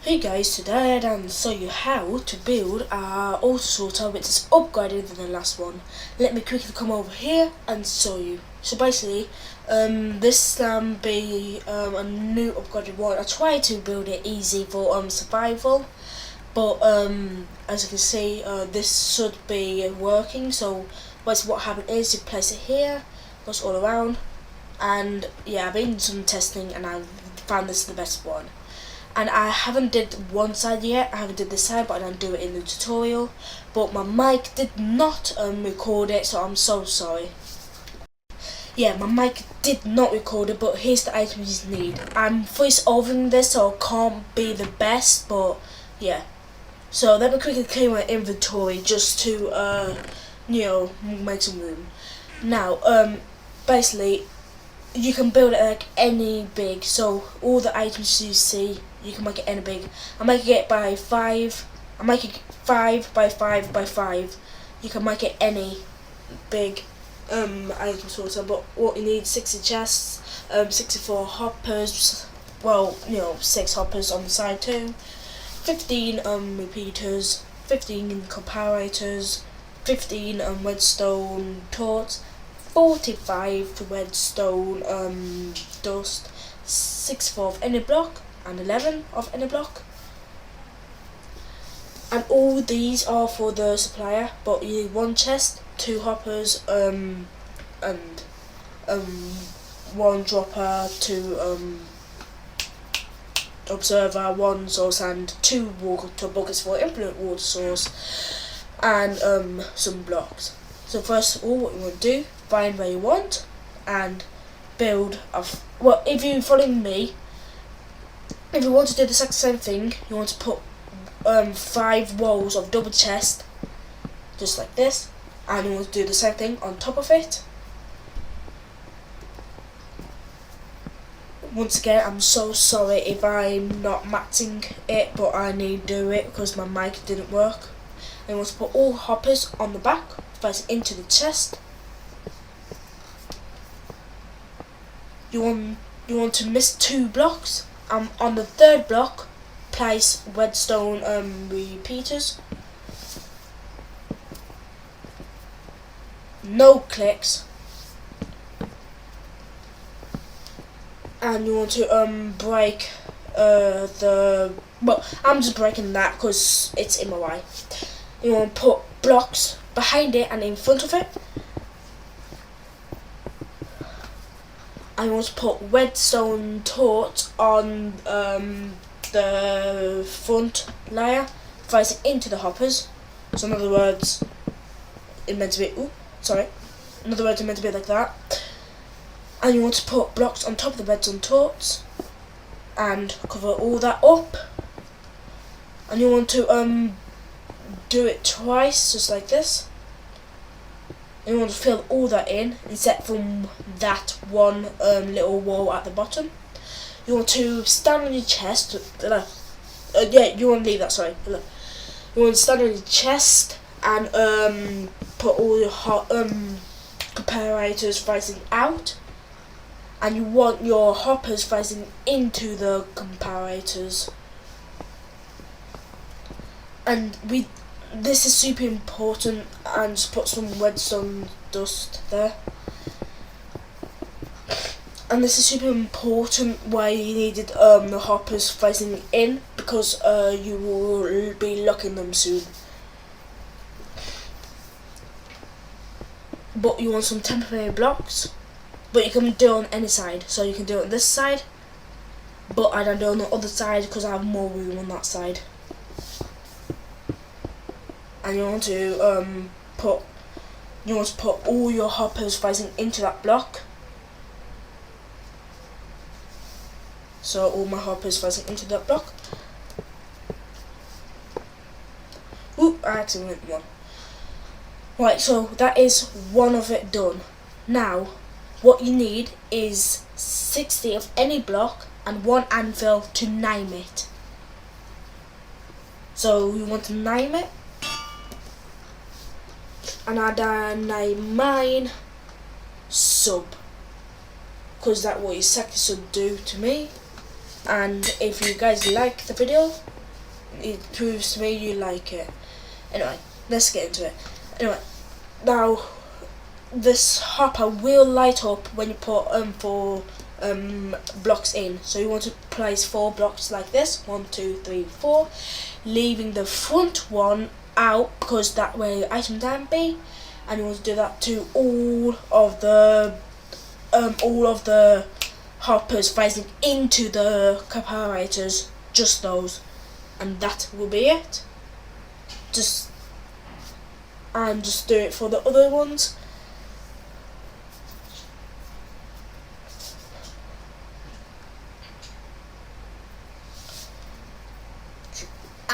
Hey guys, today I'm going to show you how to build a auto sorter which is upgraded than the last one. Let me quickly come over here and show you. So basically, this be a new upgraded one. I tried to build it easy for survival, but as you can see, this should be working. So basically what happened is you place it here, goes all around, and yeah, I've been doing some testing and I found this the best one. And I haven't did one side yet, I haven't did this side, but I'll do it in the tutorial. But my mic did not record it, so I'm so sorry. Yeah, my mic did not record it, but here's the items you need. I'm voice overing this, so it can't be the best, but yeah. So let me quickly clear my inventory just to, make some room. Now, basically, you can build it like any big, so all the items you see, you can make it any big. I'm making it by 5. I'm making it 5 by 5 by 5. You can make it any big item sorter, but what you need: 60 chests, 64 hoppers. Well, 6 hoppers on the side too. 15 repeaters, 15 comparators, 15 redstone torches, 45 redstone dust, 64 of any block, and 11 of any block. And all these are for the supplier, but you need 1 chest, 2 hoppers, and 1 dropper, 2 observer, 1 source, and 2 water buckets for infinite water source, and some blocks. So first of all, what you want to do, find where you want and build well, if you're following me, if you want to do the exact same thing, you want to put 5 walls of double chest, just like this, and you want to do the same thing on top of it. Once again, I'm so sorry if I'm not matching it, but I need to do it because my mic didn't work. And you want to put all hoppers on the back, face into the chest. You want to miss 2 blocks. On the 3rd block, place redstone repeaters. No clicks. And you want to break well, I'm just breaking that because it's in my way. You want to put blocks behind it and in front of it. And you want to put redstone torch on the front layer, facing into the hoppers. So in other words, it's meant to be. In other words, it's meant to be like that. And you want to put blocks on top of the redstone torch and cover all that up. And you want to do it twice, just like this. And you want to fill all that in, except from that one little wall at the bottom. You want to stand on your chest. Yeah, you want to leave that. Sorry. You want to stand on your chest and put all your comparators facing out, and you want your hoppers facing into the comparators. And this is super important, and just put some redstone dust there. And this is super important why you needed the hoppers facing in, because you will be locking them soon. But you want some temporary blocks, but you can do it on any side. So you can do it on this side, but I don't do it on the other side because I have more room on that side. And you want to put all your hoppers facing into that block. So all my hoppers facing into that block. Ooh, I actually went one. Right, so that is one of it done. Now, what you need is 60 of any block and 1 anvil to name it. So you want to name it. And I name mine sub, because that's what exactly should do to me. And if you guys like the video, it proves to me you like it. Anyway, let's get into it. Anyway, now this hopper will light up when you put four blocks in. So you want to place 4 blocks like this, 1, 2, 3, 4, leaving the front one out because that way the item can be, and you want to do that to all of the hoppers facing into the comparators, just those, and that will be it. Just do it for the other ones.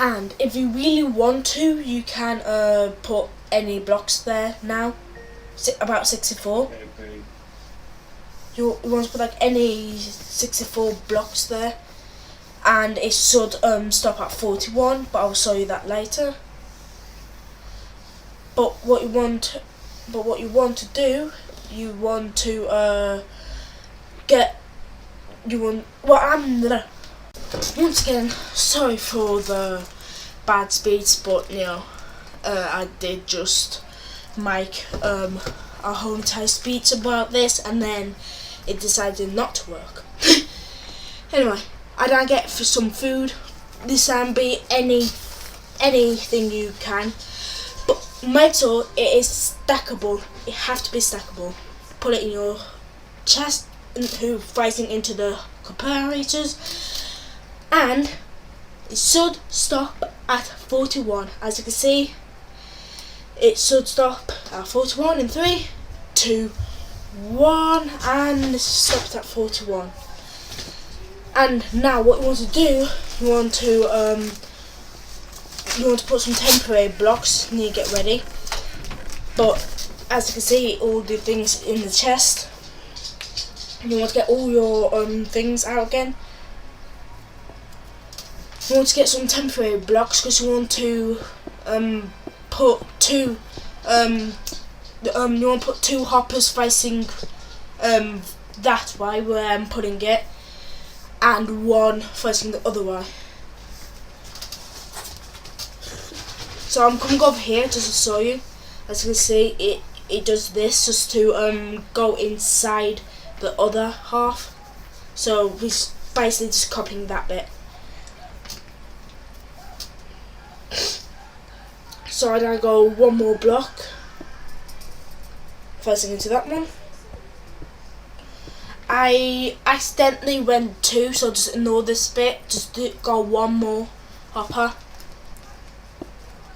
And if you really want to, you can put any blocks there now. About 64. You want to put like any 64 blocks there, and it should stop at 41. But I'll show you that later. But what you want to do, you want to once again, sorry for the bad speeds, but I did just make a whole entire speech about this, and then it decided not to work. Anyway, I done get for some food. This can be anything you can, but make sure it is stackable. It has to be stackable. Put it in your chest, facing into the comparators. And it should stop at 41. As you can see, it should stop at 41 in 3, 2, 1, and it stopped at 41. And now what you want to do, you want to put some temporary blocks and you get ready. But as you can see, all the things in the chest. You want to get all your things out again. You want to get some temporary blocks because you want to put 2 hoppers facing that way where I'm putting it, and 1 facing the other way. So I'm coming over here just to show you. As you can see, it does this just to go inside the other half. So we're basically just copying that bit. So I now go 1 more block facing into that one. I accidentally went 2, so just ignore this bit. Just go 1 more hopper.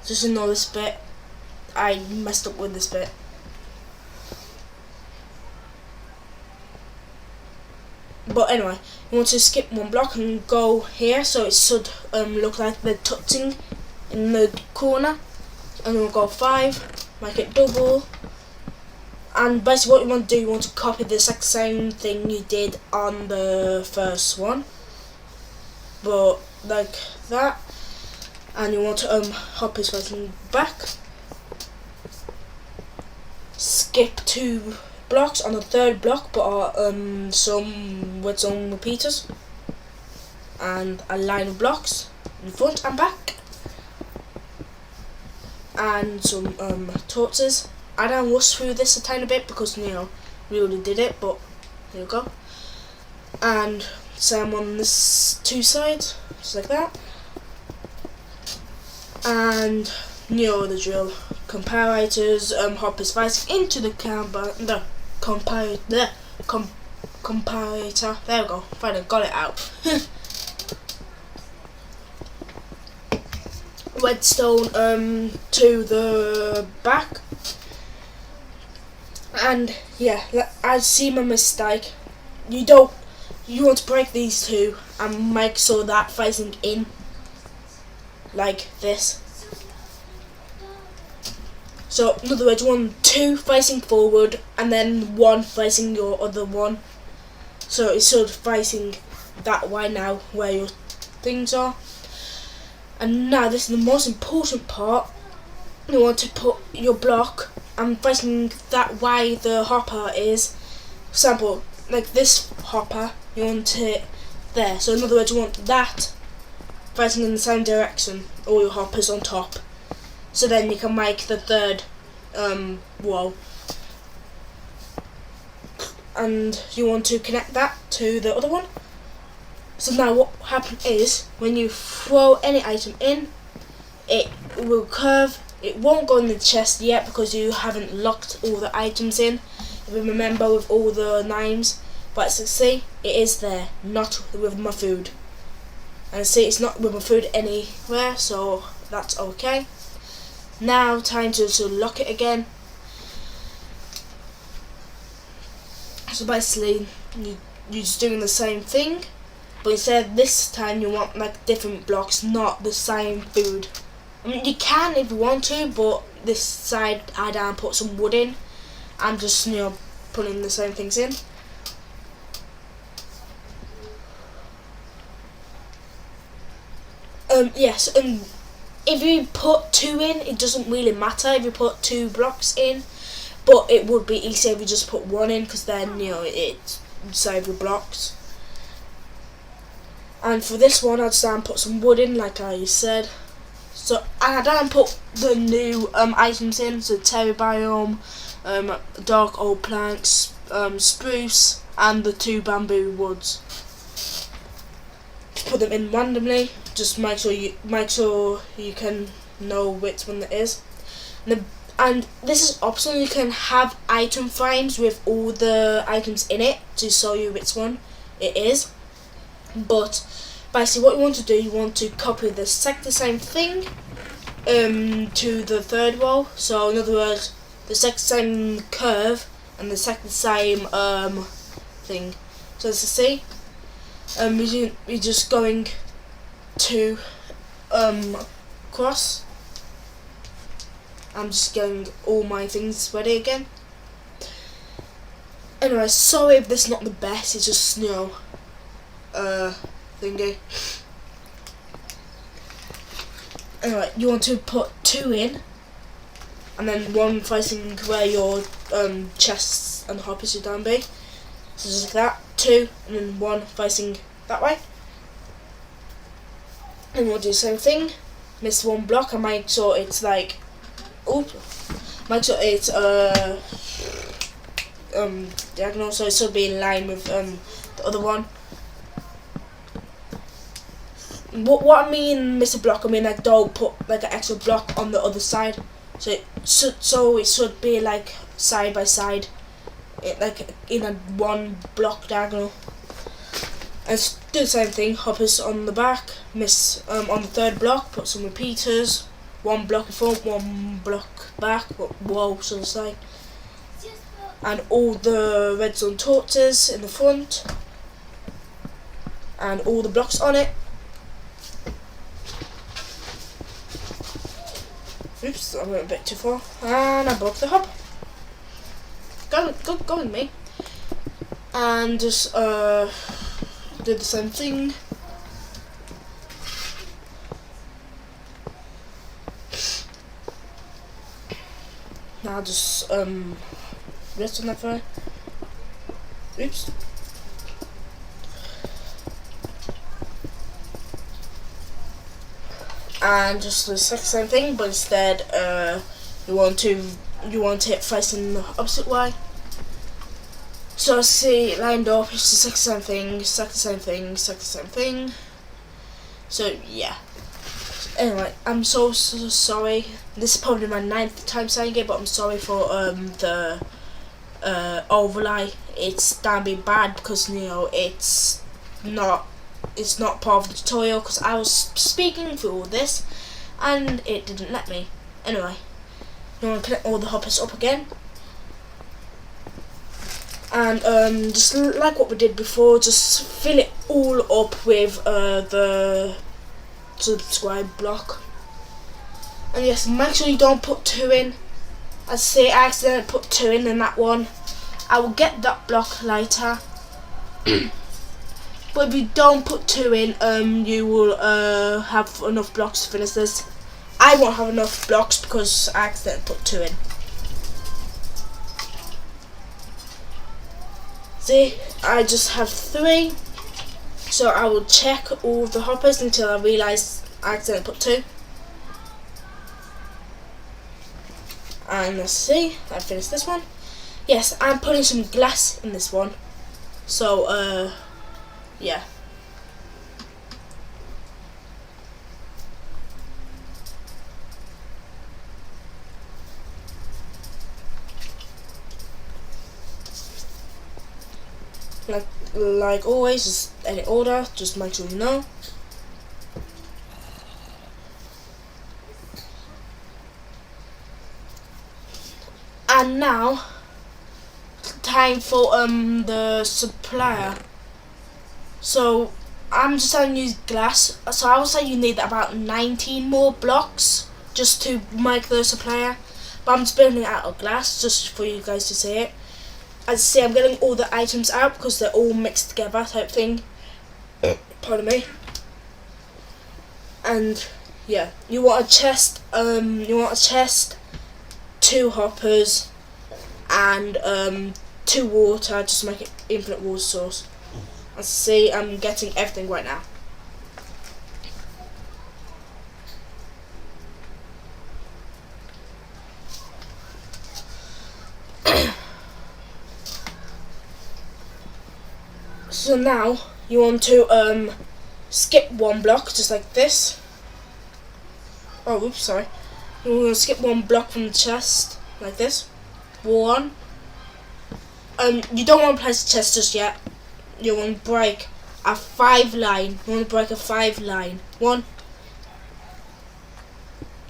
Just ignore this bit. I messed up with this bit. But anyway, you want to skip 1 block and go here, so it should look like they're touching in the corner. And we'll go 5, make it double, and basically what you want to do, you want to copy the exact same thing you did on the first one, but like that. And you want to hop his facing back, skip 2 blocks on the 3rd block, but some repeaters, and a line of blocks in front and back, and some torches. I don't rush through this a tiny bit because we already did it, but here we go. And same on this 2 sides, just like that. And the drill. Comparators, hoppers facing into the comparator. There we go. Finally got it out. Redstone to the back, and yeah, I see my mistake. You want to break these 2 and make sure that facing in like this. So in other words, 2 facing forward and then 1 facing your other one, so it's sort of facing that way now where your things are. And now this is the most important part. You want to put your block and facing that way the hopper is. For example, like this hopper, you want it there. So in other words, you want that facing in the same direction, all your hoppers on top. So then you can make the third wall. And you want to connect that to the other one. So now what happens is, when you throw any item in, it will curve. It won't go in the chest yet because you haven't locked all the items in, if you remember, with all the names. But see, it is there, not with my food. And see, it's not with my food anywhere, so that's okay. Now time to lock it again. So basically, you're just doing the same thing, but instead this time you want like different blocks, not the same food. I mean, you can if you want to, but this side I don't put some wood in. I'm just, you know, putting the same things in. Yes, and if you put 2 in, it doesn't really matter if you put 2 blocks in, but it would be easier if you just put 1 in, because then, you know, it saves your blocks. And for this one, I'd say put some wood in, like I said. So, and I don't put the new items in, so terry biome, dark old planks, spruce, and the 2 bamboo woods. Put them in randomly. Just make sure you can know which one it is. And this is optional. You can have item frames with all the items in it to show you which one it is. But basically, what you want to do, you want to copy the same thing to the third wall. So in other words, the same curve and the same thing. So as you see, we're just going to cross. I'm just getting all my things ready again. Anyway, sorry if this is not the best, it's just, you know, thingy. Anyway, you want to put 2 in, and then 1 facing where your chests and hoppers should down be. So just like that, 2, and then 1 facing that way. And we'll do the same thing. Miss 1 block and make sure it's like, make sure it's diagonal, so it should be in line with the other one. What I mean miss a block, I mean like don't put like an extra block on the other side. So it should be like side by side, like in a 1 block diagonal. And do the same thing, hoppers on the back, miss on the 3rd block, put some repeaters, 1 block in front, 1 block back, whoa, so to say. And all the redstone torches in the front, and all the blocks on it. Oops, I went a bit too far, and I broke the hub. Go with me. And just do the same thing. Now just rest on that fire. Oops. And just the same thing, but instead you want it facing the opposite way. So see, lined up, it's the same thing, the same thing. So yeah. Anyway, I'm so sorry. This is probably my 9th time saying it, but I'm sorry for the overlay. It's gonna be bad because, you know, it's not part of the tutorial, because I was speaking through all this and it didn't let me. Anyway, you want to connect all the hoppers up again, and just like what we did before, just fill it all up with the subscribe block. And yes, make sure you don't put 2 in. I say I accidentally put 2 in that one. I will get that block later. But if you don't put 2 in, you will have enough blocks to finish this. I won't have enough blocks because I accidentally put 2 in. See, I just have 3. So I will check all the hoppers until I realise I accidentally put 2. And let's see, I finished this one. Yes, I'm putting some glass in this one. So, yeah. Like always, just edit order, just make sure you know. And now, time for the supplier. So I'm just going to use glass. So I would say you need about 19 more blocks just to make the supplier. But I'm just building it out of glass just for you guys to see it. As you see, I'm getting all the items out because they're all mixed together type thing. Pardon me. And yeah, you want a chest. 2 hoppers, and 2 water, just to make it infinite water source. As you see, I'm getting everything right now. So now you want to skip 1 block, just like this. Oh, oops, sorry. You want to skip 1 block from the chest, like this. 1. You don't want to place the chest just yet. You want to break a 5 line. You want to break a 5 line. 1,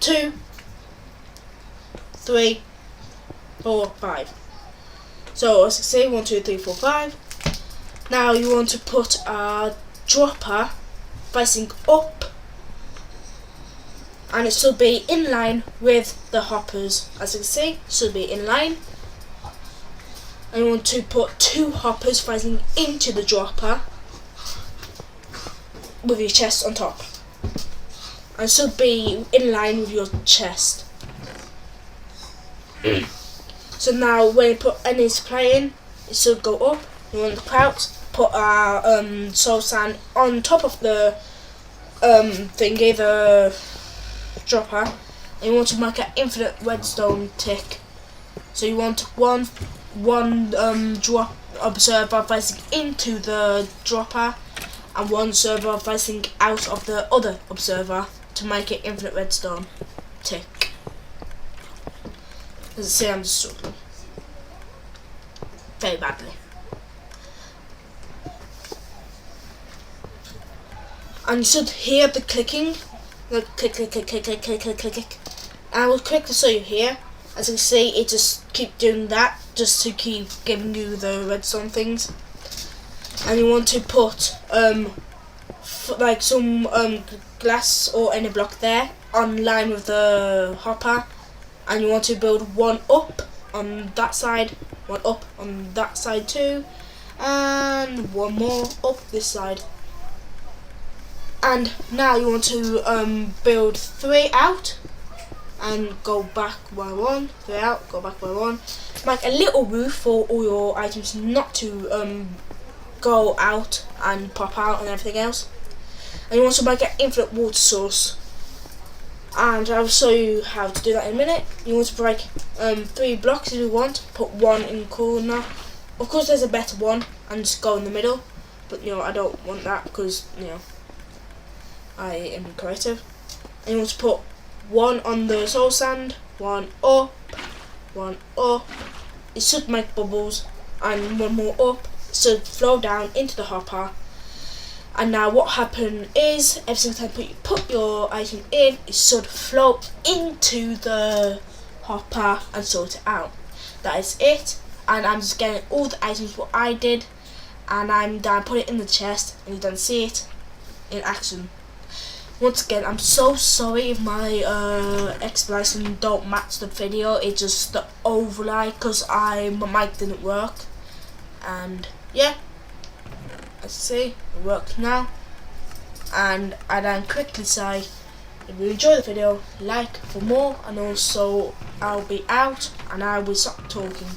2, 3, 4, 5. So as you see, 1, 2, 3, 4, 5. Now you want to put a dropper facing up, and it should be in line with the hoppers. As you can see, it should be in line. And you want to put 2 hoppers facing into the dropper with your chest on top. And it should be in line with your chest. So now when you put any supply in, it should go up. You want to crouch, put soul sand on top of the thingy, the dropper, and you want to make an infinite redstone tick. So you want one drop observer facing into the dropper and 1 observer facing out of the other observer to make it infinite redstone tick. As you see, I'm just struggling very badly. And you should hear the clicking, like click, click, click, click, click, click, click, click, click. And I will quickly show you here. As you can see, it just keep doing that, just to keep giving you the redstone things. And you want to put like some glass or any block there on line with the hopper, and you want to build 1 up on that side, 1 up on that side too, and 1 more up this side. And now you want to build 3 out and go back by 1, 3 out, go back by 1. Make a little roof for all your items not to go out and pop out and everything else. And you want to make an infinite water source. And I'll show you how to do that in a minute. You want to break 3 blocks if you want, put 1 in the corner. Of course there's a better one, and just go in the middle. But you know, I don't want that because, you know, I am creative. And you want to put 1 on the soul sand, 1 up, 1 up. It should make bubbles, and 1 more up. It should flow down into the hopper. And now what happened is, every single time you put your item in, it should flow into the hopper and sort it out. That is it. And I'm just getting all the items what I did, and I'm done. Put it in the chest, and you don't see it in action. Once again, I'm so sorry if my explanation don't match the video. It's just the overlay because my mic didn't work. And yeah, let's see, it works now. And I then quickly say, if you enjoy the video, like for more, and also I'll be out and I will stop talking.